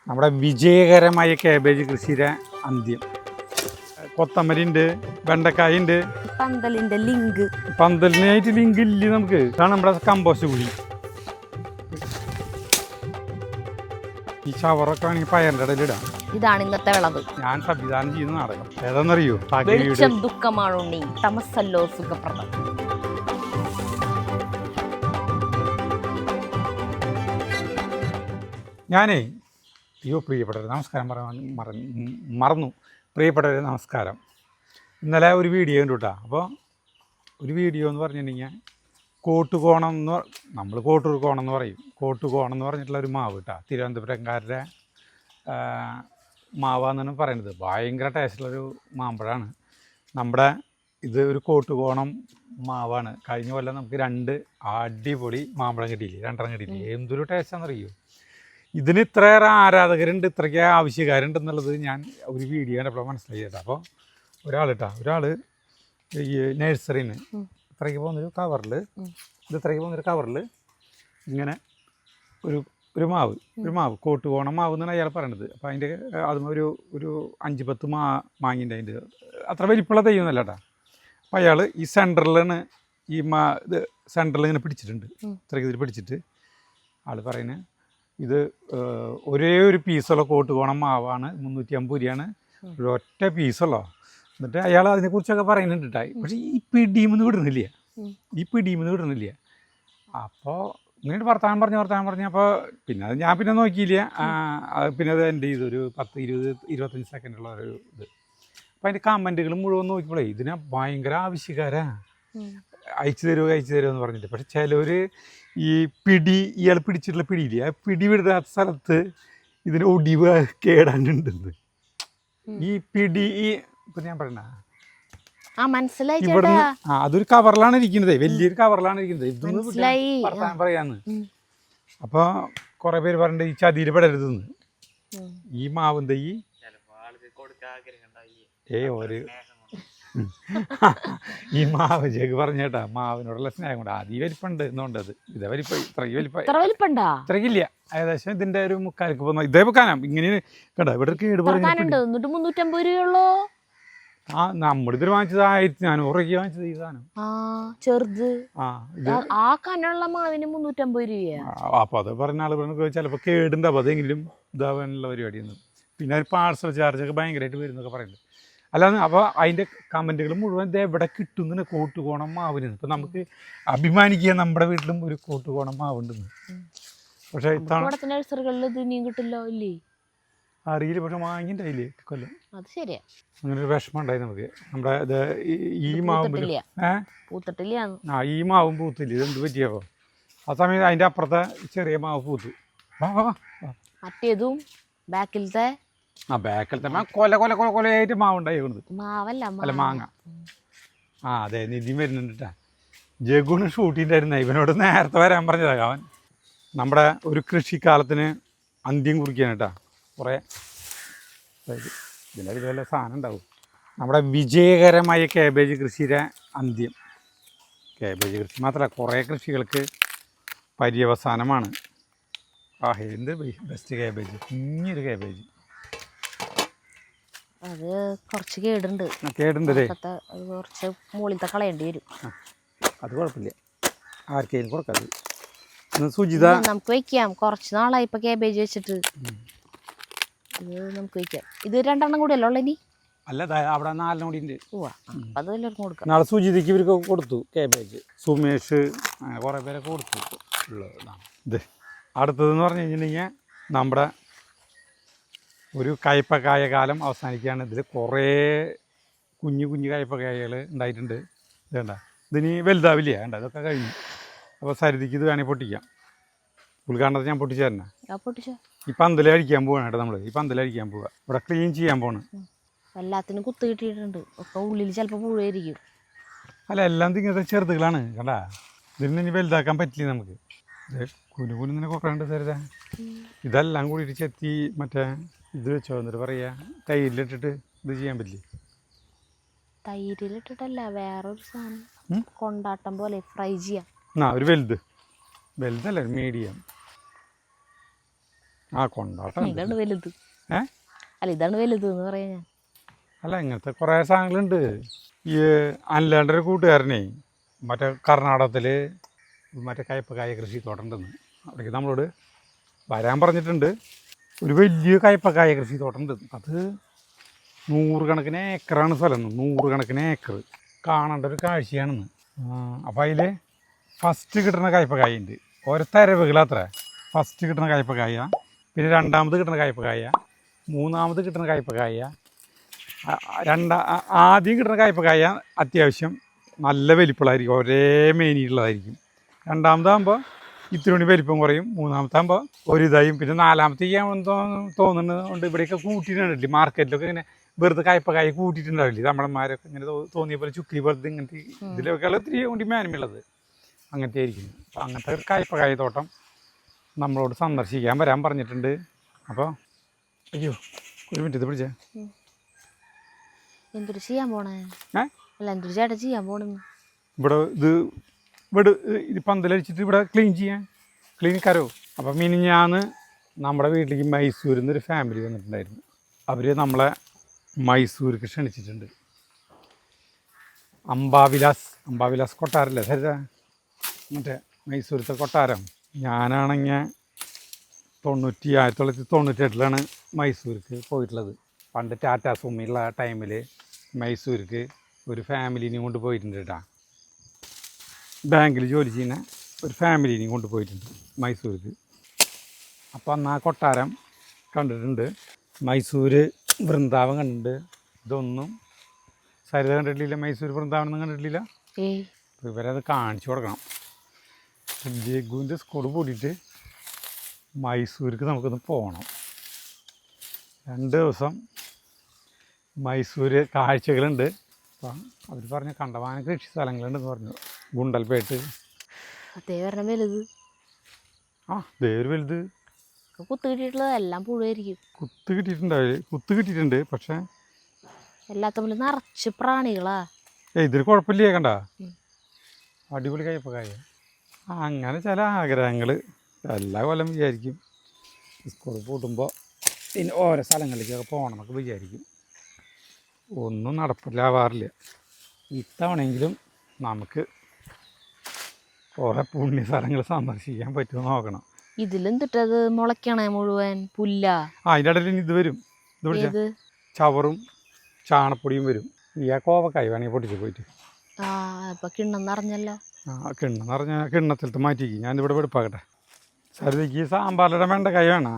നമ്മുടെ വിജയകരമായ കാബേജ് കൃഷിയുടെ അന്ത്യം. കൊത്തമല്ലി ഉണ്ട്, വെണ്ടക്കായ ഉണ്ട്. പന്തലിനായിട്ട് ലിങ്ക് ഇല്ല നമുക്ക്. ഇതാണ് നമ്മുടെ കമ്പോസ്റ്റ് കുഴി. ഈ ഷവറൊക്കെ ആണെങ്കിൽ പയറിൻ്റെ ഇടയിൽ ഇടാം. ഇതാണ് ഇന്നത്തെ വിളവ്. ഞാൻ സംവിധാനം ചെയ്യുന്ന നാടകം ഏതാണെന്നറിയോ? ദുഃഖമാണുണ്ണി തമസല്ലോ സുഖപ്രദം. ഞാനേ പ്രിയപ്പെട്ടവരെ നമസ്കാരം മറന്നു. പ്രിയപ്പെട്ടവരെ നമസ്കാരം. ഇന്നലെ ഒരു വീഡിയോ ഉണ്ട് കേട്ടോ. അപ്പോൾ ഒരു വീഡിയോ എന്ന് പറഞ്ഞിട്ടുണ്ടെങ്കിൽ കോട്ടുകോണം എന്ന് നമ്മൾ കോട്ടൂർ കോണം എന്ന് പറയും. കോട്ടുകോണം എന്ന് പറഞ്ഞിട്ടുള്ള ഒരു മാവ് കേട്ടോ. തിരുവനന്തപുരംകാരുടെ മാവാന്നാണ് പറയുന്നത്. ഭയങ്കര ടേസ്റ്റുള്ളൊരു മാമ്പഴമാണ്. നമ്മുടെ ഇത് ഒരു കോട്ടുകോണം മാവാണ്. കഴിഞ്ഞ കൊല്ലം നമുക്ക് 2 അടിപൊളി മാമ്പഴം കിട്ടിയില്ലേ, 2 കിട്ടിയില്ലേ. എന്തൊരു ടേസ്റ്റാണെന്നറിയോ. ഇതിന് ഇത്രയേറെ ആരാധകരുണ്ട്, ഇത്രയ്ക്ക് ആവശ്യക്കാരുണ്ടെന്നുള്ളത് ഞാൻ ഒരു വീഡിയോ കണ്ടപ്പോൾ മനസ്സിലായി കേട്ടോ. അപ്പോൾ ഒരാൾ ഈ നഴ്സറിന്ന് ഇത്രയ്ക്ക് പോകുന്നൊരു കവറിൽ ഇങ്ങനെ ഒരു മാവ് കോട്ടുകോണം മാവ് എന്നാണ് അയാൾ പറയണത്. അപ്പോൾ അതിൻ്റെ അതും ഒരു 5-10 മാങ്ങിൻ്റെ അതിൻ്റെ അത്ര വലിപ്പമുള്ള തെയ്യൊന്നുമല്ല കേട്ടോ. അപ്പോൾ അയാൾ ഈ സെൻറ്ററിലാണ് ഇത് സെൻറ്ററിൽ ഇങ്ങനെ പിടിച്ചിട്ടുണ്ട്. ഇത്രയ്ക്ക് ഇതിൽ പിടിച്ചിട്ട് ആൾ പറയുന്നത് ഇത് ഒരേ ഒരു പീസുള്ള കോട്ടുകോണം മാവാണ്, 350 രൂപയാണ്, ഒരൊറ്റ പീസുള്ളോ. എന്നിട്ട് അയാൾ അതിനെക്കുറിച്ചൊക്കെ പറയുന്നുണ്ട് കേട്ടോ. പക്ഷേ ഈ പിടിയുമെന്ന് വിടുന്നില്ല. അപ്പോൾ ഇങ്ങനെ വർത്തമാനം പറഞ്ഞ് അപ്പോൾ പിന്നെ അത് ഞാൻ നോക്കിയില്ല. പിന്നെ അത് എൻ്റെ ഇതൊരു 10-20-25 സെക്കൻഡുള്ള ഒരു ഇത്. അപ്പോൾ അതിൻ്റെ കമൻറ്റുകൾ മുഴുവൻ നോക്കിയപ്പോഴേ ഇതിനെ ഭയങ്കര ആവശ്യക്കാരാണ്. അയച്ചു തരുമോ എന്ന് പറഞ്ഞിട്ട്. പക്ഷെ ചിലർ ഈ ഇയാൾ പിടിച്ചിട്ടുള്ള പിടിയില്ലേ, ആ പിടി വിടുന്ന സ്ഥലത്ത് ഇതിന് ഒടിവ് കേടാണ്ടുണ്ടെന്ന്. ഈ പിടി ഇപ്പം ഞാൻ പറയണ ഇവിടുന്ന് അതൊരു കവറിലാണ് ഇരിക്കുന്നത്, വലിയൊരു കവറിലാണ് ഇരിക്കുന്നത്. ഇതൊന്നും പറയാന്ന്. അപ്പോൾ കുറേ പേര് പറഞ്ഞിട്ട് ഈ ചതിയിൽ പെടരുതെന്ന്. ഈ മാവും തൈ ഈ മാവ് ചേക്ക് പറഞ്ഞേട്ടാ, മാവിനോടുള്ള സ്നേഹം കൊണ്ട് ആദ്യം വലിപ്പുണ്ട് എന്നുകൊണ്ടത്. ഇതേ ഇത്രയ്ക്കില്ല, ഏകദേശം ഇതിന്റെ ഒരു മുക്കാലിക്ക് പോകുന്ന ഇതേ വെക്കാനാ. ഇങ്ങനെ കേട്ടോ ഇവിടെ കേട് പറഞ്ഞു. നമ്മളിതൊരു വാങ്ങിച്ചത് 1400 രൂപയ്ക്ക് വാങ്ങിച്ചത് ഈ സാധനം ചെറുത്. അപ്പൊ അത് പറഞ്ഞ ആളുകൾ ചിലപ്പോ കേടുണ്ട്. അപ്പൊ അതെങ്കിലും ഇതാവാനുള്ള പരിപാടിയൊന്നും. പിന്നെ ഒരു പാർസൽ ചാർജൊക്കെ ഭയങ്കരമായിട്ട് വരുന്നൊക്കെ പറയുന്നത്. അല്ലാതെ അപ്പോൾ അതിൻ്റെ കമൻറ്റുകൾ മുഴുവൻ ഇത് എവിടെ കിട്ടുന്ന കോട്ടുകോണം മാവിന്. ഇപ്പം നമുക്ക് അഭിമാനിക്കുക നമ്മുടെ വീട്ടിലും ഒരു കോട്ടുകോണം മാവുണ്ടെന്ന്. പക്ഷേ അറിയില്ല. പക്ഷെ വാങ്ങിണ്ടായില്ലേ കൊല്ലം. അങ്ങനെ ഒരു വിഷമം ഉണ്ടായി നമുക്ക്. നമ്മുടെ ഇത് ഈ മാവും ഈ മാവും പൂത്തില്ല. ഇതെന്ത് പറ്റിയപ്പോൾ ആ സമയത്ത് അതിൻ്റെ അപ്പുറത്തെ ചെറിയ മാവ് പൂത്തു. മറ്റേതും ബാക്കിലത്തെ ബാക്കിലത്തെ കൊലയായിട്ട് മാവുണ്ടായി. അല്ല മാങ്ങ. അതെ, നിധി വരുന്നുണ്ട്. ജഗുണ് ഷൂട്ടിണ്ടായിരുന്ന ഇവനോട് നേരത്തെ വരാൻ പറഞ്ഞതാണ്. അവൻ നമ്മുടെ ഒരു കൃഷിക്കാലത്തിന് അന്ത്യം കുറിക്കാൻ കേട്ടാ. കുറേ ഇതിലൊരു വല്ല സാധനം ഉണ്ടാവും. നമ്മുടെ വിജയകരമായ കാബേജ് കൃഷിയുടെ അന്ത്യം. കാബേജ് കൃഷി മാത്രമല്ല, കുറേ കൃഷികൾക്ക് പര്യവസാനമാണ്. എന്ത് ബെസ്റ്റ് കാബേജ്, കുഞ്ഞൊരു കാബേജ്. അത് കുറച്ച് കേടുണ്ട്. കുറച്ച് മുകളിലത്തെ കളയേണ്ടി വരും. അത് കുഴപ്പമില്ല, ആർക്കെങ്കിലും കൊടുക്കാതെ. സുജിത നമുക്ക് വെക്കാം. കുറച്ച് നാളായി ഇപ്പൊ കാബേജ് വെച്ചിട്ട്. ഇത് നമുക്ക് വെക്കാം. ഇത് 2 കൂടി അല്ലോ ഇനി. അല്ല, അവിടെ 4 കൂടി ഉണ്ട്. അത് എല്ലാവർക്കും കൊടുക്കാം. നാളെ സുജിതയ്ക്ക് ഇവർക്ക് കൊടുത്തു കാബേജ്. സുമേഷ് അങ്ങനെ കുറേ പേരൊക്കെ കൊടുത്തു ഉള്ളതാണ്. ഇത് അടുത്തതെന്ന് പറഞ്ഞു കഴിഞ്ഞിട്ടുണ്ടെങ്കിൽ നമ്മുടെ ഒരു കയ്പക്കായ കാലം അവസാനിക്കുകയാണ്. ഇതിൽ കുറേ കുഞ്ഞു കയ്പക്കായകൾ ഉണ്ടായിട്ടുണ്ട്. ഇതേണ്ട, ഇതിന് വലുതാവില്ല. വേണ്ട, ഇതൊക്കെ കഴിഞ്ഞു. അപ്പോൾ സരിതിക്ക് ഇത് വേണമെങ്കിൽ പൊട്ടിക്കാം. ഉദ്ഘാടനത്തിൽ ഞാൻ പൊട്ടിച്ചു തരണേ. ഈ പന്തലടിക്കാൻ പോവാണ് കേട്ടോ. നമ്മൾ ഈ പന്തലടിക്കാൻ പോവുക. ഇവിടെ ക്ലീൻ ചെയ്യാൻ പോണ്. എല്ലാത്തിനും കുത്ത് കിട്ടിയിട്ടുണ്ട്. ഒക്കെ ഉള്ളിൽ ചിലപ്പോൾ പുഴയായിരിക്കും. അല്ല, എല്ലാം ഇങ്ങനത്തെ ചെറുതുകളാണ് കേട്ടാ. ഇതിന് ഇനി വലുതാക്കാൻ പറ്റില്ല നമുക്ക്. കുനുകുനിങ്ങനെ കൊക്കണ്ട് സരിത. ഇതെല്ലാം കൂടിയിട്ട് ചെത്തി മറ്റേ ഇത് വെച്ചോ, എന്നിട്ട് പറയാ തൈരിലിട്ടിട്ട് ഇത് ചെയ്യാൻ പറ്റില്ലേ? തൈരിലിട്ടിട്ടല്ല, വേറൊരു സാധനം കൊണ്ടാട്ടം പോലെ ഫ്രൈ ചെയ്യാം. ഒരു വലുതല്ല, മീഡിയം. ആ കൊണ്ടാട്ടം ഇതാണ് വലുത്. ഏ അല്ല ഇതാണ് വലുത് എന്ന് പറയാ ഞാൻ. അല്ല ഇങ്ങനത്തെ കുറേ സാധനങ്ങളുണ്ട്. ഈ അല്ലാണ്ട് ഒരു കൂട്ടുകാരനെ മറ്റേ കർണാടകത്തിൽ മറ്റേ കയ്പക്കായ കൃഷി തോട്ടമുണ്ടെന്ന് അവിടേക്ക് നമ്മളോട് വരാൻ പറഞ്ഞിട്ടുണ്ട്. ഒരു വലിയ കയ്പക്കായ കൃഷി തോട്ടമുണ്ട്. അത് 100 കണക്കിന് ഏക്കറാണ് സ്ഥലം, 100 കണക്കിന് ഏക്കർ. കാണേണ്ട ഒരു കാഴ്ചയാണെന്ന്. അപ്പോൾ അതിൽ ഫസ്റ്റ് കിട്ടുന്ന കയ്പക്കായ ഉണ്ട്. ഓരോ തരവുകളത്ര. ഫസ്റ്റ് കിട്ടുന്ന കയ്പക്കായ, പിന്നെ രണ്ടാമത് കിട്ടുന്ന കയ്പക്കായ, മൂന്നാമത് കിട്ടുന്ന കയ്പക്കായ, ആദ്യം കിട്ടുന്ന കയ്പക്കായ അത്യാവശ്യം നല്ല വലിപ്പമുള്ളതായിരിക്കും, ഒരേ മേനിയുള്ളതായിരിക്കും. രണ്ടാമതാകുമ്പോൾ ഇത്തിരി വലിപ്പം കുറയും. മൂന്നാമത്താകുമ്പോൾ ഒരിതായും, പിന്നെ നാലാമത്തേക്ക് തോന്നുന്നുണ്ട് ഇവിടെയൊക്കെ കൂട്ടിയിട്ടുണ്ടല്ലേ മാർക്കറ്റിലൊക്കെ ഇങ്ങനെ വെറുതെ കയ്പക്കായ കൂട്ടിയിട്ടുണ്ടാവില്ലേ നമ്മളന്മാരൊക്കെ ഇങ്ങനെ തോന്നിയ പോലെ ചുക്കി വെറുതെ ഇങ്ങനത്തെ ഇതിലൊക്കെയുള്ള ഇത്തിരി കൂടി മേന്മയുള്ളത് അങ്ങനത്തെ ആയിരിക്കും. അപ്പോൾ അങ്ങനത്തെ ഒരു കയ്പക്കായ തോട്ടം നമ്മളോട് സന്ദർശിക്കാൻ വരാൻ പറഞ്ഞിട്ടുണ്ട്. അപ്പോൾ അയ്യോ ഒരു മിനിറ്റ് ഇത് പിടിച്ചേ. എന്തൊരു ചെയ്യാൻ പോണേ? അല്ല എന്തൊരു ചേട്ടാ ചെയ്യാൻ പോണെന്ന്? ഇവിടെ ഇത് പന്തലടിച്ചിട്ട് ഇവിടെ ക്ലീനിക്കാരോ. അപ്പം മിനിഞ്ഞാന്ന് നമ്മുടെ വീട്ടിലേക്ക് മൈസൂരിൽ നിന്നൊരു ഫാമിലി വന്നിട്ടുണ്ടായിരുന്നു. അവർ നമ്മളെ മൈസൂർക്ക് ക്ഷണിച്ചിട്ടുണ്ട്. അംബാവിലാസ് കൊട്ടാരല്ലേ സരിത, മറ്റേ മൈസൂരത്തെ കൊട്ടാരം. ഞാനാണെങ്കിൽ 1998 മൈസൂർക്ക് പോയിട്ടുള്ളത്. പണ്ട് ടാറ്റാ സുമിയുള്ള ടൈമിൽ മൈസൂർക്ക് ഒരു ഫാമിലിനെയും കൊണ്ട് പോയിട്ടുണ്ട് കേട്ടോ. ബാങ്കിൽ ജോലി ചെയ്യുന്ന ഒരു ഫാമിലിനെയും കൊണ്ട് പോയിട്ടുണ്ട് മൈസൂർക്ക്. അപ്പോൾ അന്ന് ആ കൊട്ടാരം കണ്ടിട്ടുണ്ട്. മൈസൂർ വൃന്ദാവൻ കണ്ടിട്ടുണ്ട്. ഇതൊന്നും സരിത കണ്ടിട്ടില്ല. മൈസൂർ വൃന്ദാവനൊന്നും കണ്ടിട്ടില്ല. അപ്പോൾ ഇവരത് കാണിച്ചു കൊടുക്കണം. ജഗ്ഗുവിൻ്റെ സ്കൂൾ കൂടിയിട്ട് മൈസൂർക്ക് നമുക്കൊന്ന് പോകണം. 2 ദിവസം മൈസൂർ കാഴ്ചകളുണ്ട്. അപ്പം അവർ പറഞ്ഞ കണ്ടമാനം കൃഷി സ്ഥലങ്ങളുണ്ടെന്ന് പറഞ്ഞു. ഗുണ്ടൽപേട്ട്. അതേ പറഞ്ഞ വലുത്. ആ ദേ ഒരു വലുത്. കുത്ത് കിട്ടിയിട്ടുള്ളത് എല്ലാം പുഴയായിരിക്കും. കുത്ത് കിട്ടിയിട്ടുണ്ട്. പക്ഷേ എല്ലാത്തമ്മിൽ നിറച്ച് പ്രാണികളാ. ഇതിന് കുഴപ്പമില്ലേ കണ്ട അടിപൊളി കയ്പക്കായ. അങ്ങനെ ചില ആഗ്രഹങ്ങൾ എല്ലാ കൊല്ലം വിചാരിക്കും. സ്കൂൾ പൂട്ടുമ്പോൾ ഇനി ഓരോ സ്ഥലങ്ങളിലേക്കൊക്കെ പോകണമെന്നൊക്കെ വിചാരിക്കും. ഒന്നും നടപ്പിലാവാറില്ല. ഇത്തവണയെങ്കിലും നമുക്ക് കുറേ പുണ്യ സ്ഥലങ്ങൾ സന്ദർശിക്കാൻ പറ്റുമോ നോക്കണം. ഇതിലെന്തിട്ടത് മുളയ്ക്കണേ മുഴുവൻ പുല്ല. അതിൻ്റെ ഇടയിൽ ഇനി ഇത് വരും. ഇത് പിടിച്ച ചവറും ചാണപ്പൊടിയും വരും. ഈ ആ കോവക്കായി വേണമെങ്കിൽ പൊട്ടിച്ച് പോയിട്ട്. ഇപ്പം കിണ്ണം നിറഞ്ഞല്ലോ. കിണ്ണം നിറഞ്ഞ കിണ്ണത്തിലത്ത് മാറ്റിക്ക്. ഞാനിവിടെ വെടുപ്പാക്കട്ടെ. സരിതയ്ക്ക് സാമ്പാറിയുടെ വെണ്ടക്കായ വേണോ?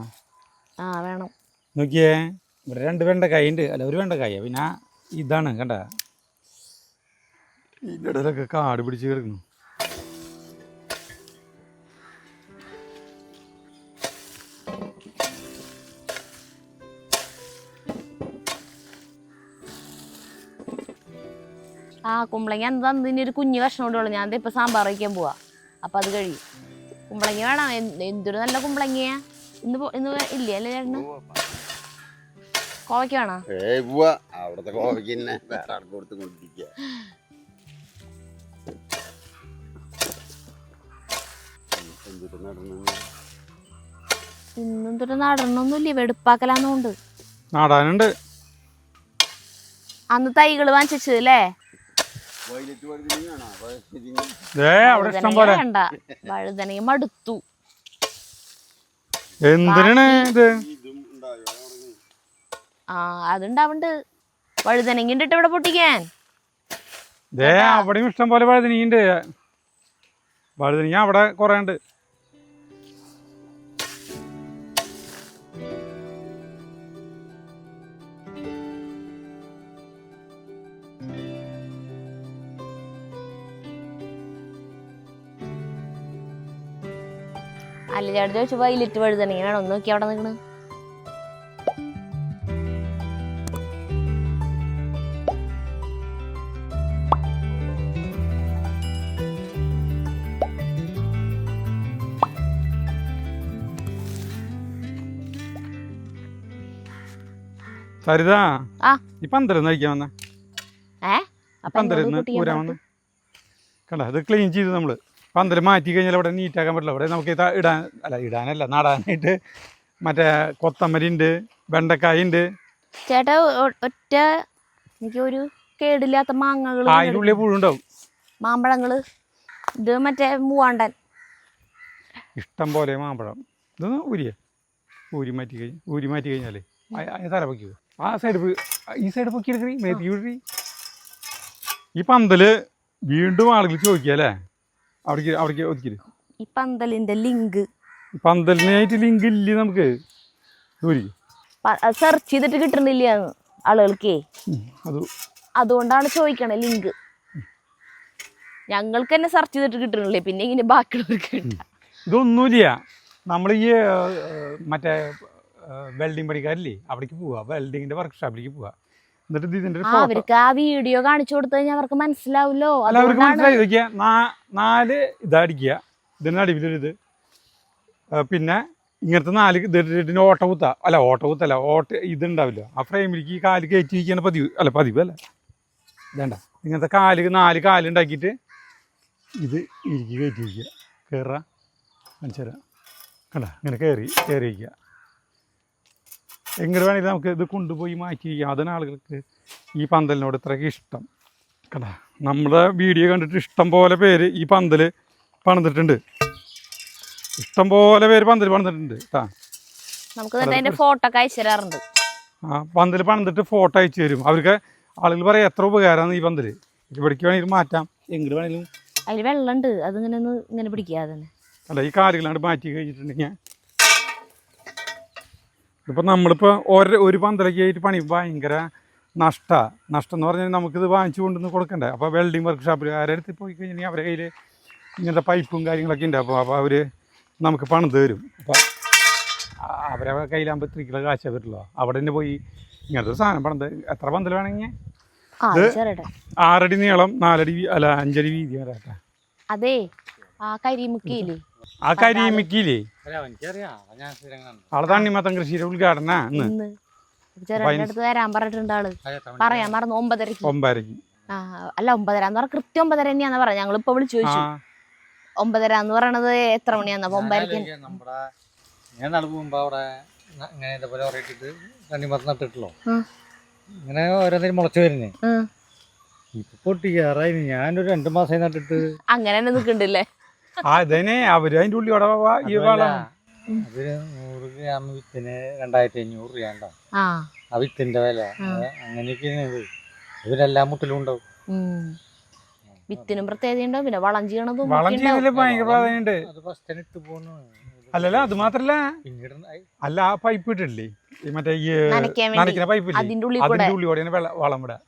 വേണം. നോക്കിയേ ഇവിടെ 2 വെണ്ടക്കായ ഉണ്ട്. അല്ല ഒരു വെണ്ടക്കായ. പിന്നെ ഇതാണ് കണ്ട ഇതിൻ്റെ ഇടയിലൊക്കെ കാട് പിടിച്ച് കിടക്കുന്നു. കുമ്പളങ്ങ എന്താ ഒരു കുഞ്ഞു കഷ്ണം കൊണ്ടുള്ളൂ. ഞാൻ ഇപ്പം സാമ്പാർ വയ്ക്കാൻ പോവാ. അപ്പം അത് കഴിയും. കുമ്പളങ്ങ വേണം. എന്തൊരു നല്ല കുമ്പളങ്ങയാ. ഇന്ന് ഇല്ലേ അല്ലേ ചേട്ടന്? കോവയ്ക്ക് വേണോ? അവിടത്തെ കോവയ്ക്ക് തന്നെ വേറെ ആൾക്ക് കൊടുത്ത് കൊണ്ടിരിക്കുക. ഇന്നെന്തൊരു നടണമൊന്നുമില്ലേ, വെടുപ്പാക്കലാന്നുകൊണ്ട്. നാടാനുണ്ട്. അന്ന് തൈകൾ വാങ്ങിച്ചല്ലേ? വേണ്ട, വഴുതനയും മടുത്തു. എന്തിനാണ് ഇത്? അതുണ്ടാവുണ്ട്. വഴുതനങ്ങ ഉണ്ട് ഇവിടെ പൊട്ടിക്കാൻ. അവിടെയും ഇഷ്ടം പോലെ വഴുതനങ്ങയുണ്ട്. വഴുതനങ്ങ അവിടെ കുറെ ഉണ്ട്. അല്ല ചേട്ടൻ ചോദിച്ചു വൈലറ്റ് വഴുതനങ്ങ വേണം. ഒന്ന് നോക്കി അവിടെ നിൽക്കണ്. സരിത ഈ പന്തലൊന്ന് അഴിക്കാൻ വന്ന പന്തലൊന്ന് ഊരാൻ വന്ന കണ്ട. ഇത് ക്ലീൻ ചെയ്ത് നമ്മൾ പന്തൽ മാറ്റി കഴിഞ്ഞാൽ അവിടെ നീറ്റാക്കാൻ പറ്റില്ല. അവിടെ നമുക്ക് ഇടാനല്ല നടാനായിട്ട് മറ്റേ കൊത്തമരി ഉണ്ട്, വെണ്ടക്കായ ഉണ്ട്. ചേട്ടാ ഒറ്റ എനിക്ക് ഒരു കേടില്ലാത്ത മാങ്ങകൾ, അതിൻ്റെ ഉള്ളിൽ പുഴുണ്ടാവും. മാമ്പഴങ്ങള്, ഇത് മറ്റേ മൂവാണ്ടൻ, ഇഷ്ടം പോലെ മാമ്പഴം. ഇതൊന്ന് ഊരി മാറ്റി കഴിഞ്ഞാലേ അതിന് തല പൊക്കി ആ സൈഡ്, ഈ സൈഡ് പൊക്കി എടുക്കണി, മേത്തി വിടറി. ഈ പന്തല് വീണ്ടും ആളുകൾ ചോദിക്കുക അല്ലേ, അവിടേക്ക് ഒതുക്കി. ഈ പന്തലിന്റെ ലിങ്ക്, പന്തലിനായിട്ട് ലിങ്ക് ഇല്ലേ നമുക്ക്? സെർച്ച് ചെയ്തിട്ട് കിട്ടണില്ല ആളുകൾക്കേ, അത് അതുകൊണ്ടാണ് ചോദിക്കണേ ലിങ്ക്. ഞങ്ങൾക്ക് തന്നെ സെർച്ച് ചെയ്തിട്ട് കിട്ടണില്ലേ, പിന്നെ ഇങ്ങനെ ബാക്കിയുള്ളവർക്ക് ഇതൊന്നുമില്ല. നമ്മൾ ഈ മറ്റേ വെൽഡിങ് പണിക്കാരില്ലേ, അവിടേക്ക് പോവുക, വെൽഡിങ്ങിന്റെ വർക്ക്ഷോപ്പിലേക്ക് പോവുക. എന്നിട്ട് ഇതിന്റെ അവർക്ക് ആ വീഡിയോ കാണിച്ചു കൊടുത്തു കഴിഞ്ഞാൽ അവർക്ക് മനസ്സിലാവല്ലോ. അല്ല, അവർക്ക് മനസ്സിലായി. നോക്കിയാ 4 ഇതടിക്കുക, ഇതിന് നടുവിലൊരിത്, പിന്നെ ഇങ്ങനത്തെ 4 ഇതിന് ഓട്ട ഇതുണ്ടാവില്ല. ആ ഫ്രെയിമിലേക്ക് ഈ കാല് കയറ്റി വയ്ക്കുകയാണ് പതിവ് അല്ല, വേണ്ട. ഇങ്ങനത്തെ 4 കാലുണ്ടാക്കിയിട്ട് ഇത് ഇരിക്കി കയറ്റി വയ്ക്കുക, കയറുക, കാണിച്ചു കണ്ട, ഇങ്ങനെ കയറി വയ്ക്കുക. എങ്ങനെ വേണമെങ്കിൽ നമുക്ക് ഇത് കൊണ്ടുപോയി മാറ്റി വയ്ക്കാം. അതിന് ആളുകൾക്ക് ഈ പന്തലിനോട് ഇത്രയ്ക്ക് ഇഷ്ടം. കണ്ട, നമ്മുടെ വീഡിയോ കണ്ടിട്ട് ഇഷ്ടം പോലെ പേര് ഈ പന്തൽ പണിതിട്ടുണ്ട്. ഇഷ്ടം പോലെ പേര് പന്തൽ പണിതിട്ടുണ്ട് കേട്ടാ. നമുക്ക് ഫോട്ടോ ഒക്കെ അയച്ചു തരാറുണ്ട്. ആ പന്തൽ പണിതിട്ട് ഫോട്ടോ അയച്ചു തരും. അവർക്ക് ആളുകൾ പറയാം എത്ര ഉപകാരമാണ് ഈ പന്തൽ, ഇവിടേക്ക് വേണമെങ്കിലും മാറ്റാം, എങ്ങോട്ട് വേണമെങ്കിലും. അതിൽ വെള്ളമുണ്ട്, അതിങ്ങനെ ഇങ്ങനെ പിടിക്കുക തന്നെ. അല്ല, ഈ കാലുകളാണ്ട് മാറ്റി കഴിഞ്ഞിട്ടുണ്ടെങ്കിൽ ഇപ്പം നമ്മളിപ്പോൾ ഒരു പന്തലൊക്കെ ആയിട്ട് പണി ഭയങ്കര നഷ്ടം എന്ന് പറഞ്ഞാൽ നമുക്കിത് വാങ്ങിച്ചു കൊണ്ടുവന്ന് കൊടുക്കണ്ടേ. അപ്പോൾ വെൽഡിങ് വർക്ക്ഷോപ്പിൽ ആരടുത്ത് പോയി കഴിഞ്ഞാൽ അവരുടെ കയ്യിൽ ഇങ്ങനത്തെ പൈപ്പും കാര്യങ്ങളൊക്കെ ഉണ്ട്. അപ്പോൾ അവർ നമുക്ക് പണിത് തരും. അപ്പോൾ അവരെ കയ്യിലാകുമ്പോൾ 3 കിലോ കാശ് പറ്റുള്ളൂ. അവിടെ തന്നെ പോയി ഇങ്ങനത്തെ സാധനം പണിത് എത്ര പന്തൽ വേണമെങ്കിൽ ഇത് 6 അടി നീളം, 4 അടി 5 അടി വീതി വരാട്ടെ. അതെ, ആ കരിമുക്കിയില്ലേ, ആളെ തണ്ണിമത്തൻ കൃഷിയുടെ ഉദ്ഘാടന അടുത്ത് വരാൻ പറഞ്ഞിട്ടുണ്ട് ആള്. പറയാൻ മറന്നു 9:30. അല്ല 9:30 എന്ന് പറഞ്ഞാൽ കൃത്യം 9:30 തന്നെയാന്ന് പറയാം. ഞങ്ങളിപ്പോ വിളിച്ചു ചോദിച്ചു 9:30 എന്ന് പറയണത് എത്ര മണിയാന്ന്. 9:30 ഞാൻ നടക്കുമ്പോ അവിടെ ഇങ്ങനെ ഇതേപോലെ തണ്ണിമത്തം നട്ടിട്ടല്ലോ, ഇങ്ങനെ ഓരോന്നിനും മുളച്ചു വരുന്നേ. ഇപ്പൊ പൊട്ടിക്കാറായി. ഞാനൊരു 2 മാസമായി നട്ടിട്ട് അങ്ങനെ തന്നെ നിക്കണ്ടില്ലേ. അതന്നെ അവര് അതിന്റെ ഉള്ളിൽ ഈ വളം അതിന് 100 ഗ്രാം വിത്തിന് 2500 രൂപ ആ വിത്തിന്റെ വില. അങ്ങനെയൊക്കെയാണ്. ഇവരെല്ലാം മുട്ടിലും ഉണ്ടാവും. വിത്തിനും പ്രത്യേകത ഉണ്ടാവും, പിന്നെ വളം ചെയ്യണതും ഭയങ്കര പ്രാധാന്യമുണ്ട്. അത് ഫസ്റ്റ് ഇട്ട് പോന്നു. അല്ലല്ല, അത് മാത്രല്ല, പിന്നീട് അല്ല ആ പൈപ്പ് ഇട്ടില്ലേ, മറ്റേ ഈ നനയ്ക്കുന്ന നനയ്ക്കുന്ന പൈപ്പ്, അതിന്റെ ഉള്ളിൽ വളം വിടാ.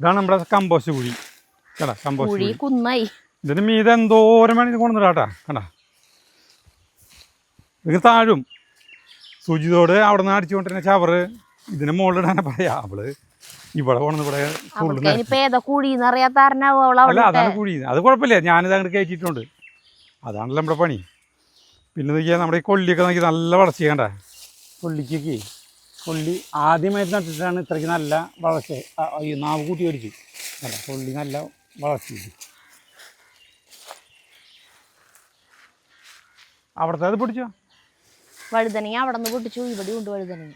ഇതാണ് നമ്മുടെ കമ്പോസ്റ്റ് കുഴി. കേട്ടാ, കമ്പോസ്റ്റ് കുന്നായി. ഇതിന് മീതെ എന്തോരം വേണമെങ്കിൽ കൊണ്ടുവന്നിട്ടാ. കണ്ടാ, ഇത് താഴും. സുജിതോട് അവിടെ നിന്ന് അടിച്ചുകൊണ്ടിരുന്ന ചവറ് ഇതിന് മുകളിലിടാനാ പറയാ. അവള് ഇവിടെ കൊണ്ടു ഇവിടെ അല്ല, അതാണ് കുഴി. അത് കുഴപ്പമില്ല, ഞാനിത് അങ്ങോട്ട് കയറ്റിയിട്ടുണ്ട്. അതാണല്ലോ നമ്മുടെ പണി. പിന്നെ നോക്കിയാൽ നമ്മുടെ ഈ കൊള്ളിയൊക്കെ നോക്കി നല്ല വളർച്ച ചെയ്യണ്ടേ. കൊള്ളി ആദ്യമായിട്ട് നട്ടിട്ടാണ് ഇത്രയ്ക്ക് നല്ല വളർച്ച. നാവ് കൂട്ടി മേടിച്ചു. അല്ല, കൊള്ളി നല്ല വളർച്ച. അവിടുത്തെ അത് പൊടിച്ചോ? വഴുതനങ്ങ അവിടെ നിന്ന് പൊട്ടിച്ചു. ഇവിടെ ഉണ്ട് വഴുതനങ്ങ.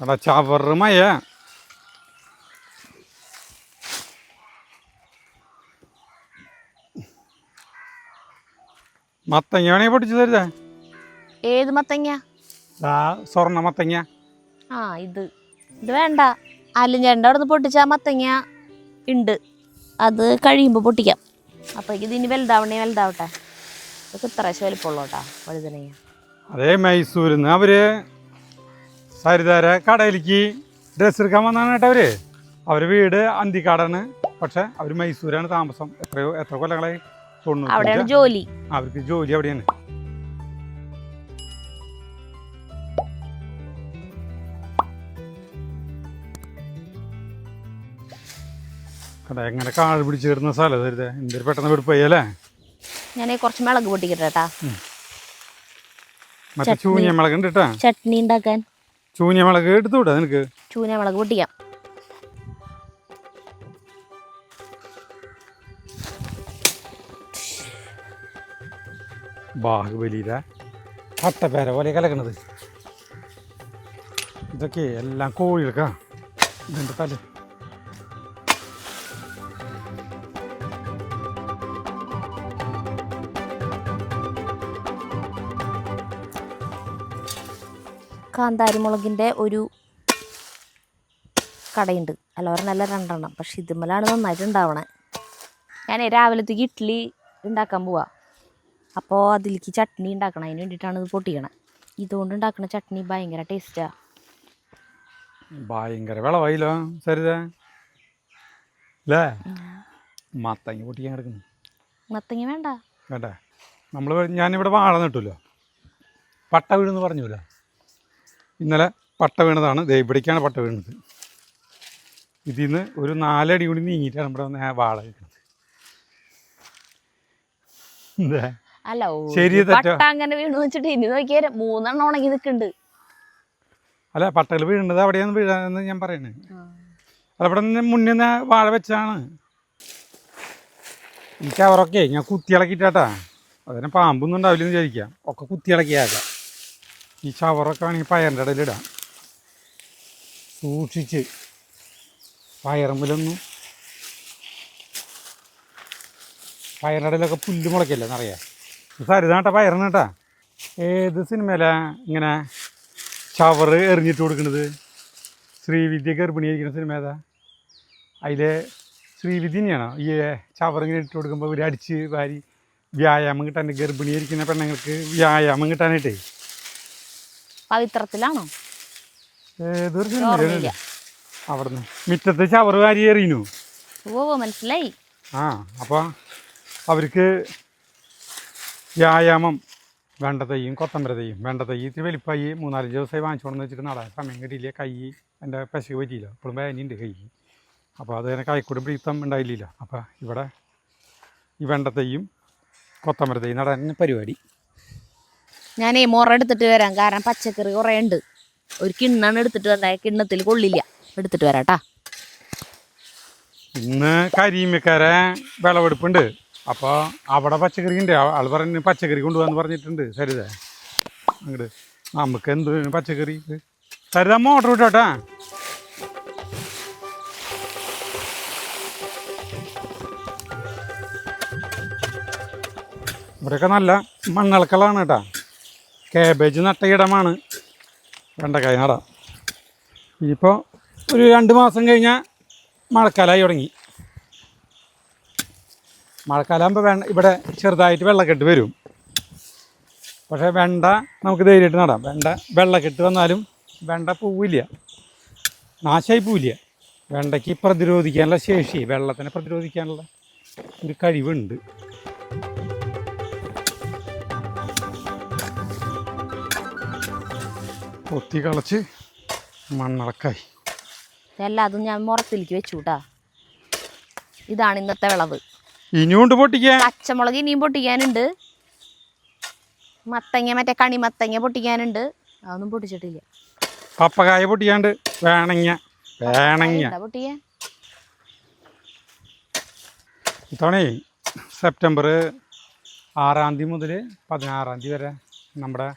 അടാ ചവറുമയ. മത്തങ്ങ വേണമെങ്കിൽ പൊട്ടിച്ചു തരുതേ. ഏത് മത്തങ്ങ? സ്വർണ്ണ മത്തങ്ങ. ഇത് വേണ്ട. അല്ലിഞ്ഞേണ്ട അവിടെ നിന്ന് പൊട്ടിച്ച മത്തങ്ങ ഉണ്ട്, അത് കഴിയുമ്പോൾ പൊട്ടിക്കാം. അപ്പോഴേക്ക് ഇതിന് വലുതാവട്ടെ. ഇതൊക്കെ ഇത്ര വലിപ്പമുള്ളൂട്ടാ വഴുതനങ്ങ. അതേ മൈസൂരിൽ നിന്ന് അവര് സരിതാര കടയിലേക്ക് ഡ്രസ്സ് എടുക്കാൻ വന്നാണ് കേട്ടോ. അവര് വീട് അന്തിക്കാടാണ്, പക്ഷെ അവര് മൈസൂരാണ് താമസം. എത്ര കൊല്ലങ്ങളായി? 90. ജോലി. അവർക്ക് ജോലി അവിടെയാണ്. കട എങ്ങനെ കാട് പിടിച്ചേരുന്ന സ്ഥലം തരുതേ. എന്തൊരു പെട്ടെന്ന് വെടുപ്പല്ലേ. ഞാൻ കുറച്ച് മുളക് പൊട്ടിക്കട്ടെ. മറ്റേ ചൂനിയ മുളക് ഉണ്ട് കേട്ടാ, ചട്നി ഉണ്ടാക്കാൻ. ചൂനിയ മുളക് എടുത്തുവിടാ നിനക്ക്. ചൂനിയ മുളക് പൊട്ടിക്കാം. ബാഹുബലിയിലെ പട്ടപ്പേര പോലെ കലക്കണത്. ഇതൊക്കെ എല്ലാം കോഴികൾക്കാ. ഇതിൻ്റെ തല കാന്താരി മുളകിൻ്റെ ഒരു കടയുണ്ട്. അല്ല ഒരെണ്ണല്ല 2 പക്ഷെ ഇതുമ്മലാണ് നന്നായിട്ട് ഉണ്ടാവണേ. ഞാൻ രാവിലത്തേക്ക് ഇഡ്ഡലി ഉണ്ടാക്കാൻ പോവാ. അപ്പോൾ അതിലേക്ക് ചട്നി ഉണ്ടാക്കണം. അതിന് വേണ്ടിയിട്ടാണ് ഇത് പൊട്ടിക്കണേ. ഇതുകൊണ്ട് ഉണ്ടാക്കുന്ന ചട്നി ഭയങ്കര ടേസ്റ്റാണ്. ഭയങ്കര വിളവായില്ലോ സരിത അല്ലേ? മത്തങ്ങ പൊട്ടിക്കാൻ കിടക്കുന്നു. മത്തങ്ങ വേണ്ട വേണ്ടേ? ഞാനിവിടെ വാഴ നട്ടുല്ലോ, പട്ട വീണെന്ന് പറഞ്ഞല്ലോ. ഇന്നലെ പട്ട വീണതാണ്. ദേ ഇവിടേക്കാണ് പട്ട വീണത്. ഇതിൽ നിന്ന് ഒരു 4 അടി കൂടി നീങ്ങിയിട്ടാണ് ഇവിടെ വാഴ കിട്ടുന്നത്. അല്ല ശരി തെറ്റോ? അങ്ങനെ വീണെന്ന് വെച്ചിട്ട് ഇനി നോക്കിയാൽ 3 എണ്ണം ഉണങ്ങി നിൽക്കുന്നുണ്ട്. അല്ല പട്ടകൾ വീഴുന്നത് അവിടെയാണ് വീഴാന്ന് ഞാൻ പറയണേ. അല്ല ഇവിടെ നിന്ന് മുന്നേ വാഴ വെച്ചാണ്. ഈ ചവറൊക്കെ ഞാൻ കുത്തിയിളക്കിട്ടാ. അതിനെ പാമ്പൊന്നും ഉണ്ടാവില്ലെന്ന് വിചാരിക്കാം. ഒക്കെ കുത്തിയിളക്കിയാക്കാം. ഈ ചവറൊക്കെ ആണെങ്കിൽ പയറിൻ്റെ ഇടയിലിടാം. സൂക്ഷിച്ച് പയറുമ്പിലൊന്നും പയറിൻ്റെ ഇടയിലൊക്കെ പുല്ല് മുളയ്ക്കല്ലേ എന്നറിയാം. സരിതാട്ടാ പയറിനേട്ടാ. ഏത് സിനിമയിലാ ഇങ്ങനെ ചവറ് എറിഞ്ഞിട്ട് കൊടുക്കുന്നത്? ശ്രീവിദ്യ ഗർഭിണിയായിരിക്കുന്ന സിനിമ ഏതാ? അതിലെ ശ്രീവിദ്യ തന്നെയാണോ ഈ ചവറ് ഇങ്ങനെ ഇട്ട് കൊടുക്കുമ്പോൾ ഇവർ അടിച്ച് വാരി വ്യായാമം കിട്ടാൻ, ഗർഭിണിയായിരിക്കുന്ന പെണ്ണുങ്ങൾക്ക് വ്യായാമം കിട്ടാനായിട്ടേ. പവിത്രത്തിലാണോ? ഏതൊരു സിനിമ അവിടുന്ന് മുറ്റത്ത് ചവറ് വാരി എറിയുന്നു. ഓ മനസ്സിലായി. ആ അപ്പോൾ അവർക്ക് വ്യായാമം വെണ്ട തയ്യും കൊത്തമ്പര തയ്യും. വെണ്ട തൈ ഇത്തിരി വലിപ്പമായി 3-4 ദിവസമായി വാങ്ങിച്ചോണെന്ന് വെച്ചിട്ട് നടാൻ സമയം കിട്ടിയില്ല. കൈ എൻ്റെ പശു പറ്റിയില്ല. ഇപ്പോഴും വേദനയുണ്ട് കൈ. അപ്പോൾ അത് തന്നെ കൈക്കൂടെ പിടിത്തം ഉണ്ടായില്ല. അപ്പോൾ ഇവിടെ ഈ വെണ്ട തയ്യും കൊത്തമ്പര തൈ നടാൻ പരിപാടി. ഞാനേ മുറ എടുത്തിട്ട് വരാം. കാരണം പച്ചക്കറി കുറേ ഉണ്ട്. ഒരു കിണ്ണാണ് എടുത്തിട്ട് വരാം. കിണ്ണത്തിൽ കൊള്ളില്ല. എടുത്തിട്ട് വരാം കേട്ടാ. ഇന്ന് കരിമക്കാരെ വിളവെടുപ്പുണ്ട്. അപ്പോൾ അവിടെ പച്ചക്കറി ഉണ്ട്. ആൾ പറഞ്ഞ് പച്ചക്കറി കൊണ്ടുപോകാന്ന് പറഞ്ഞിട്ടുണ്ട് സരിത. അങ്ങോട്ട് നമുക്ക് എന്ത് പച്ചക്കറി? സരിത മോട്ടർ വിട്ടോട്ടാ. ഇവിടെയൊക്കെ നല്ല മണ്ണിളക്കളാണ് കേട്ടാ. കാബേജ് നട്ട ഇടമാണ് വെണ്ടക്കായ നടാം. ഇനിയിപ്പോൾ ഒരു 2 മാസം കഴിഞ്ഞാൽ മഴക്കാലമായി തുടങ്ങി. മഴക്കാലമാകുമ്പോൾ ഇവിടെ ചെറുതായിട്ട് വെള്ളക്കെട്ട് വരും. പക്ഷേ വെണ്ട നമുക്ക് ധൈര്യമായിട്ട് നടാം. വെള്ളക്കെട്ട് വന്നാലും വെണ്ട പൂവില്ല, നാശമായി പോവില്ല. വെണ്ടയ്ക്ക് പ്രതിരോധിക്കാനുള്ള ശേഷി, വെള്ളത്തിനെ പ്രതിരോധിക്കാനുള്ള ഒരു കഴിവുണ്ട്. കൊത്തി കളച്ച് മണ്ണിളക്കായി. എല്ലാതും ഞാൻ മുറത്തിലേക്ക് വെച്ചു കേട്ടാ. ഇതാണ് ഇന്നത്തെ വിളവ്. ഇനിയുണ്ട് പൊട്ടിക്കാൻ. പച്ചമുളക് ഇനിയും പൊട്ടിക്കാനുണ്ട്. മത്തങ്ങ മറ്റേ കണിമത്തങ്ങ പൊട്ടിക്കാനുണ്ട്. അതൊന്നും പൊട്ടിച്ചിട്ടില്ല. പപ്പക്കായ പൊട്ടിക്കാണ്ട്. വേണങ്ങ പൊട്ടിക്കാൻ ഇത്തവണ സെപ്റ്റംബർ 6-ാം തീയതി മുതൽ 16-ാം തീയതി വരെ നമ്മുടെ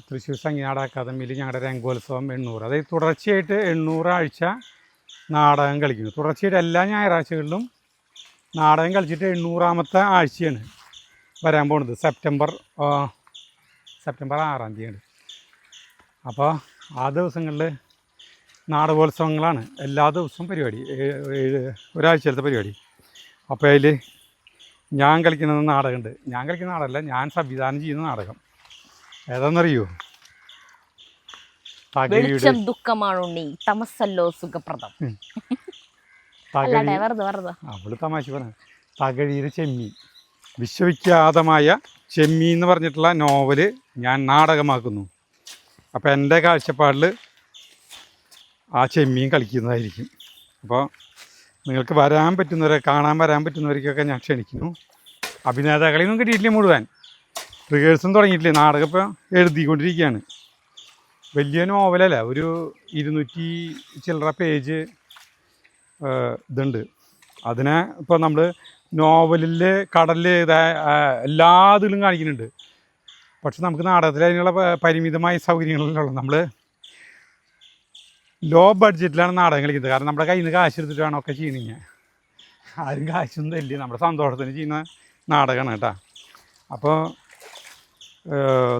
തൃശ്ശൂർ സംഗീനാട അക്കാദമിയിൽ ഞങ്ങളുടെ രംഗോത്സവം 800, അതായത് തുടർച്ചയായിട്ട് 800 ആഴ്ച നാടകം കളിക്കുന്നു. തുടർച്ചയായിട്ട് എല്ലാ ഞായറാഴ്ചകളിലും നാടകം കളിച്ചിട്ട് 800-ാമത്തെ ആഴ്ചയാണ് വരാൻ പോകുന്നത്. സെപ്റ്റംബർ 6-ാം തീയതിയാണ്. അപ്പോൾ ആ ദിവസങ്ങളിൽ നാടകോത്സവങ്ങളാണ്. എല്ലാ ദിവസവും പരിപാടി, ഒരാഴ്ചയിലത്തെ പരിപാടി. അപ്പോൾ അതിൽ ഞാൻ കളിക്കുന്ന നാടകമുണ്ട്. ഞാൻ കളിക്കുന്ന നാടകമല്ല, ഞാൻ സംവിധാനം ചെയ്യുന്ന നാടകം ഏതാണെന്നറിയോ? വെളിച്ചം ദുഃഖമാണുണ്ണി, തമസല്ലോ സുഖപ്രദം. അവള് തമാശ പറഞ്ഞ തകഴിയുടെ ചെമ്മീൻ, വിശ്വവിഖ്യാതമായ ചെമ്മീൻ എന്ന് പറഞ്ഞിട്ടുള്ള നോവല് ഞാൻ നാടകമാക്കുന്നു. അപ്പോൾ എൻ്റെ കാഴ്ചപ്പാടിൽ ആ ചെമ്മീൻ കളിക്കുന്നതായിരിക്കും. അപ്പോൾ നിങ്ങൾക്ക് വരാൻ പറ്റുന്നവരെ, കാണാൻ വരാൻ പറ്റുന്നവർക്കൊക്കെ ഞാൻ ക്ഷണിക്കുന്നു. അഭിനേതാക്കളെയൊന്നും കിട്ടിയിട്ടില്ല മുഴുവൻ. റിഹേഴ്സും തുടങ്ങിയിട്ടില്ലേ. നാടകം ഇപ്പോൾ എഴുതിക്കൊണ്ടിരിക്കുകയാണ്. വലിയ നോവലല്ല, ഒരു 200 ചില്ലറ പേജ് ഇതുണ്ട്. അതിനെ ഇപ്പോൾ നമ്മൾ നോവലിൽ കടലിൽ എല്ലാ ഇതിലും കാണിക്കുന്നുണ്ട്. പക്ഷെ നമുക്ക് നാടകത്തിൽ അതിനുള്ള പരിമിതമായ സൗകര്യങ്ങളിലുള്ള നമ്മൾ ലോ ബഡ്ജറ്റിലാണ് നാടകം കളിക്കുന്നത്. കാരണം നമ്മുടെ കയ്യിൽ നിന്ന് കാശ് എടുത്തിട്ട് വേണം ഒക്കെ ചെയ്യണമെങ്കിൽ. ആരും കാശൊന്നും ഇല്ല, നമ്മുടെ സന്തോഷത്തിന് ചെയ്യുന്ന നാടകമാണ് കേട്ടോ. അപ്പോൾ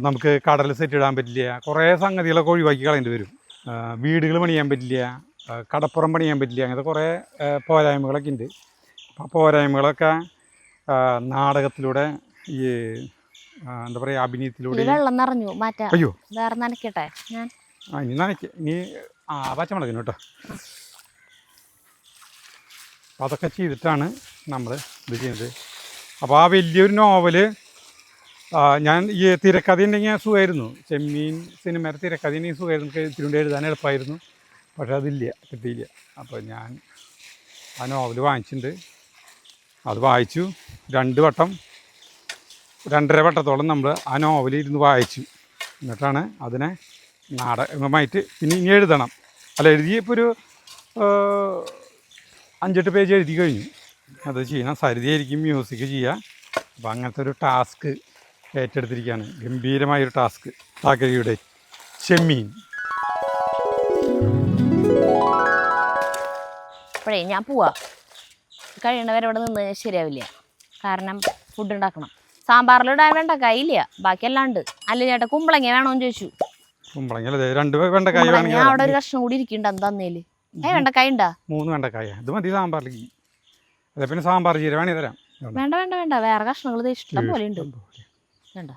നമുക്ക് കടൽ സെറ്റ് ഇടാൻ പറ്റില്ല, കുറേ സംഗതികളൊക്കെ ഒഴിവാക്കി കളയേണ്ടി വരും. വീടുകൾ പണിയാൻ പറ്റില്ല, കടപ്പുറം പണിയാൻ പറ്റില്ല, അങ്ങനത്തെ കുറേ പോരായ്മകളൊക്കെ ഉണ്ട്. അപ്പോൾ പോരായ്മകളൊക്കെ നാടകത്തിലൂടെ ഈ എന്താ പറയുക അഭിനയത്തിലൂടെ. വെള്ളം നിറഞ്ഞു മാറ്റാം. അയ്യോ വേറെ നനയ്ക്കട്ടെ ഞാൻ. ഇനി നനയ്ക്ക്, ഇനി പച്ചമുളകിന് കേട്ടോ. അപ്പോൾ അതൊക്കെ ചെയ്തിട്ടാണ് നമ്മൾ ഇത് ചെയ്യുന്നത്. അപ്പോൾ ആ വലിയൊരു നോവല് ഞാൻ ഈ തിരക്കഥ ഉണ്ടെങ്കിൽ സുഖമായിരുന്നു. ചെമ്മീൻ സിനിമയുടെ തിരക്കഥ ഉണ്ടെങ്കിൽ സുഖമായിരുന്നു, തിരുവണ്ടി എഴുതാൻ എളുപ്പമായിരുന്നു. പക്ഷേ അതില്ല, കിട്ടിയില്ല. അപ്പോൾ ഞാൻ ആ നോവൽ വാങ്ങിച്ചിട്ടുണ്ട്. അത് വായിച്ചു 2 വട്ടം, 2.5 വട്ടത്തോളം നമ്മൾ ആ നോവൽ ഇരുന്ന് വായിച്ചു. എന്നിട്ടാണ് അതിനെ നാടകമായിട്ട് പിന്നെ ഇനി എഴുതണം. അല്ല, എഴുതിയപ്പോൾ ഒരു 5-8 പേജ് എഴുതി കഴിഞ്ഞു. അത് ചെയ്യണം. സരിതയായിരിക്കും മ്യൂസിക് ചെയ്യുക. അപ്പോൾ അങ്ങനത്തെ ഒരു ടാസ്ക് ഏറ്റെടുത്തിരിക്കുകയാണ്. ഗംഭീരമായൊരു ടാസ്ക്. താക്കരയുടെ ചെമ്മീൻ. അപ്പോഴേ ഞാൻ പോവാ. കഴിയണവരെ ഇവിടെ നിന്ന് ശരിയാവില്ല. കാരണം ഫുഡ് ഉണ്ടാക്കണം. സാമ്പാറിലിടാൻ വെണ്ടക്കായില്ല, ബാക്കിയെല്ലാം ഉണ്ട്. അല്ല ചേട്ടാ, കുമ്പളങ്ങ വേണോന്ന് ചോദിച്ചു. കുമ്പളങ്ങ 2 വെണ്ടക്കായ അവിടെ ഒരു കഷ്ണം കൂടി ഇരിക്കുന്നുണ്ട്. തന്നേല് വെണ്ടക്കായ ഉണ്ടാ? 3 വെണ്ടക്കായ. ഇത് മതി സാമ്പാറിലേക്ക്. അതെ, പിന്നെ സാമ്പാർ ചീര വേണേ തരാം. വേണ്ട വേണ്ട വേണ്ട, വേറെ കഷ്ണങ്ങൾ ഇഷ്ടം പോലെ ഉണ്ട്. വേണ്ട,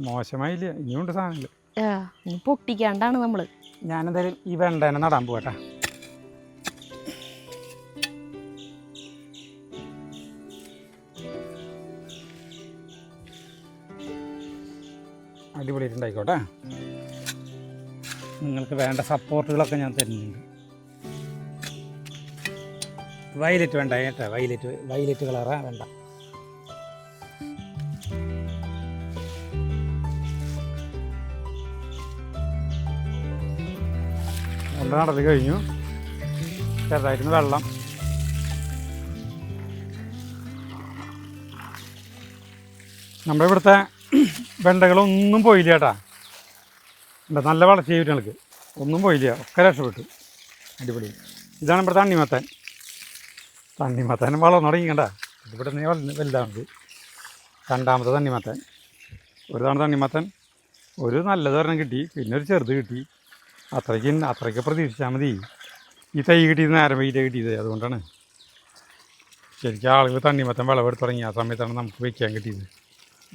മോശമായില്ല, ഇനിയുണ്ട് സാധനങ്ങൾ. ഇനി പൊട്ടിക്കാണ്ടാണ് നമ്മള്. ഞാനെന്തായാലും ഈ വെണ്ടേനെ നടാൻ പോകട്ടെ. അടിപൊളിയായിട്ടുണ്ടായിക്കോട്ടെ. നിങ്ങൾക്ക് വേണ്ട സപ്പോർട്ടുകളൊക്കെ ഞാൻ തരുന്നുണ്ട്. വയലറ്റ് വേണ്ട കേട്ടോ, വയലറ്റ് കളറാ വേണ്ട. വെള്ളം നടത്തി കഴിഞ്ഞു. ചെറുതായിരുന്നു വെള്ളം. നമ്മുടെ ഇവിടുത്തെ വെണ്ടകളൊന്നും പോയില്ല ചേട്ടാ. നല്ല വളർച്ച ചെയ്തിട്ടുങ്ങൾക്ക് ഒന്നും പോയില്ല, ഒക്കെ രക്ഷപ്പെട്ടു. അടിപൊളി. ഇതാണ് ഇവിടുത്തെ തണ്ണിമത്തൻ. തണ്ണിമത്തൻ വളർന്നു തുടങ്ങിക്കണ്ട. ഇവിടെ നിന്ന് വലുതാണത്. 2ാമത്തെ തണ്ണിമത്തൻ. ഒരു തവണ തണ്ണിമത്തൻ ഒരു നല്ലത് ഒരെണ്ണം കിട്ടി, പിന്നെ ഒരു ചെറുത് കിട്ടി. അത്രയ്ക്ക് പ്രതീക്ഷിച്ചാൽ മതി. ഈ തൈ കിട്ടിയത് നേരം വൈകിട്ട് കിട്ടിയത്. അതുകൊണ്ടാണ് ശരിക്കും ആളുകൾ തണ്ണിമത്തൻ വിളവെടുത്ത് തുടങ്ങി. ആ സമയത്താണ് നമുക്ക് വയ്ക്കാൻ കിട്ടിയത്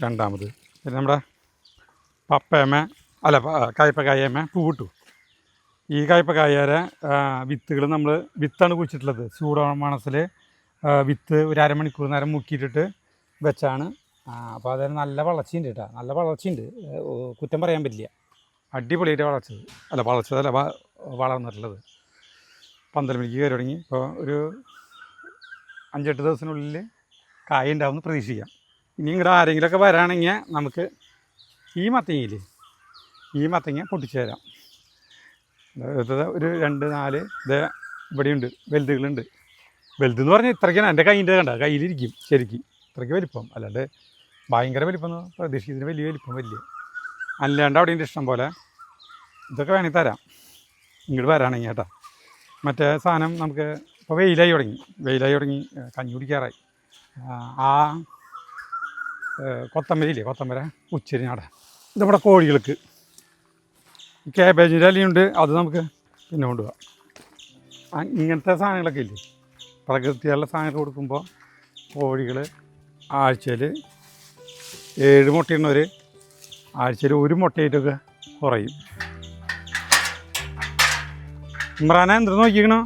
2ാമത്. പിന്നെ നമ്മുടെ കയ്പക്കായമ പൂവിട്ടു. ഈ കയ്പക്കായരെ വിത്തുകൾ നമ്മൾ വിത്താണ് കുഴിച്ചിട്ടുള്ളത്. സൂഡോമോണസിൽ വിത്ത് ഒരു അരമണിക്കൂർ നേരം മുക്കിയിട്ടിട്ട് വെച്ചാണ്. അപ്പോൾ അതിന് നല്ല വളർച്ചയുണ്ട് കേട്ടോ, നല്ല വളർച്ചയുണ്ട്. കുറ്റം പറയാൻ പറ്റില്ല. അടിപൊളിയായിട്ട് വളർച്ചതല്ല വളർന്നിട്ടുള്ളത്. 12 മണിക്ക് കയറി തുടങ്ങി. ഇപ്പോൾ ഒരു 5-8 ദിവസത്തിനുള്ളിൽ കായ ഉണ്ടാവുമെന്ന് പ്രതീക്ഷിക്കാം. ഇനി ഇങ്ങോട്ട് ആരെങ്കിലുമൊക്കെ വരാണെങ്കിൽ നമുക്ക് ഈ മത്തങ്ങ പൊട്ടിച്ചു തരാം. ഒരു 2-4 ഇത് ഇവിടെയുണ്ട്, വലുതുകളുണ്ട്. വലുതെന്ന് പറഞ്ഞാൽ ഇത്രയ്ക്കാണ്. എൻ്റെ കയ്യിൻ്റെ കണ്ട കയ്യിലിരിക്കും ശരിക്കും. ഇത്രയ്ക്ക് വലിപ്പം, അല്ലാണ്ട് ഭയങ്കര വലിപ്പം എന്ന് പ്രതീക്ഷിക്കുന്നതിന് വലിയ വലിപ്പം വലിയ അല്ലാണ്ട് അവിടെ ഉണ്ട് ഇഷ്ടം പോലെ. ഇതൊക്കെ വേണമെങ്കിൽ തരാം ഇങ്ങോട്ട് വരാണെങ്കിൽ കേട്ടോ. മറ്റേ സാധനം നമുക്ക് ഇപ്പോൾ വെയിലായി തുടങ്ങി കഞ്ഞി കുടിക്കാറായി. ആ കൊത്തമ്പര ഉച്ചരിഞ്ഞാടെ. ഇതിവിടെ കോഴികൾക്ക് കാബേജിൻ്റെ ഇലയുണ്ട്, അത് നമുക്ക് പിന്നെ കൊണ്ടുപോകാം. ഇങ്ങനത്തെ സാധനങ്ങളൊക്കെ ഇല്ലേ, പ്രകൃതിയുള്ള സാധനങ്ങൾ കൊടുക്കുമ്പോൾ കോഴികൾ ആഴ്ചയിൽ 7 മുട്ടയിടുന്നവർ ആഴ്ചയിൽ 1 മുട്ടയായിട്ടൊക്കെ കുറയും. ഇമ്രാനെ എന്ത് നോക്കിക്കണോ?